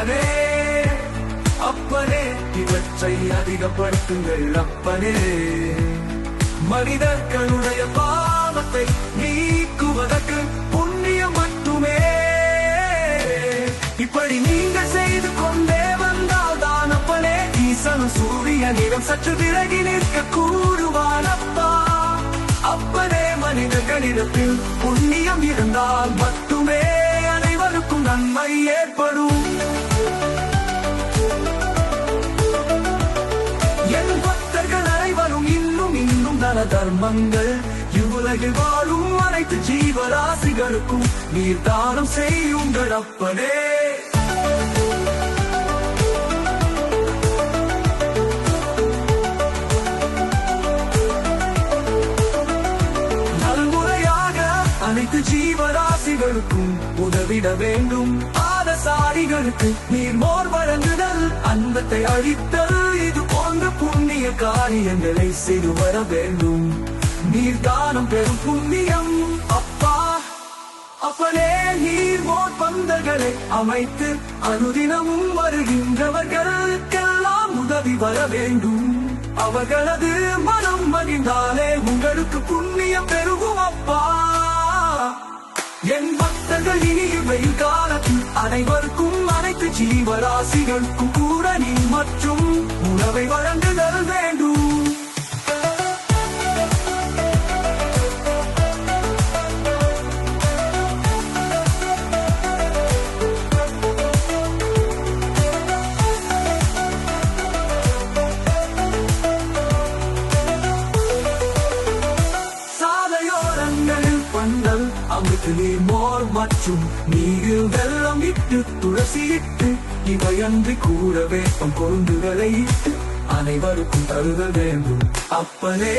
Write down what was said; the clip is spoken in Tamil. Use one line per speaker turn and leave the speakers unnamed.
அப்பனே அப்பனே இவற்றை அதிகப்படுத்துங்கள் அப்பனே. மனிதர்களுடைய பாவத்தை நீக்குவதற்கு புண்ணியம் மட்டுமே. இப்படி நீங்கள் செய்து கொண்டே வந்தால் தான் அப்பனே ஈசனும் சூரியனிடம் சற்று விலகி நிற்க கூடுவானப்பா. அப்பனே மனிதர்களிடத்தில் புண்ணியம் இருந்தால் மட்டுமே அனைவருக்கும் நன்மை ஏற்படும். என் பக்தர்கள் அனைவரும் இன்னும் இன்னும் தன தர்மங்கள் இவ்வுலகில் வாழும் அனைத்து ஜீவராசிகளுக்கும் நீர் தானம் செய்யுங்கள் அப்பனே. அனைத்து ஜீவராசிகளுக்கும் உதவிட வேண்டும். ஆதசாரிகளுக்கு நீர் மோர் வழங்குதல், அன்பத்தை அழித்தல், இது போன்ற புண்ணிய காரியங்களை செய்து வர வேண்டும். நீர் தானம் பெறும் புண்ணியம் அப்பா. அப்பனே நீர் மோர் பந்தல்களை அமைத்து அனுதினமும் வருகின்றவர்களுக்கெல்லாம் உதவி வர வேண்டும். அவர்களது மனம் மகிழ்ந்தாலே உங்களுக்கு புண்ணியம் பெருகும் அப்பா. என் பக்தர்கள் இனி வெயில் காலத்தில் அனைவருக்கும் அனைத்து ஜீவராசிகளுக்கும் கூட நீ மற்றும் உணவை வழங்குதல் வேண்டும். அமிர்த நீர் மோர் மற்றும் நீரில் வெள்ளம் இட்டு துளசி இட்டு இவையன்றி கூட வேப்பம் கொழுந்துகளை இட்டு அனைவருக்கும் தருதல் வேண்டும் அப்பனே.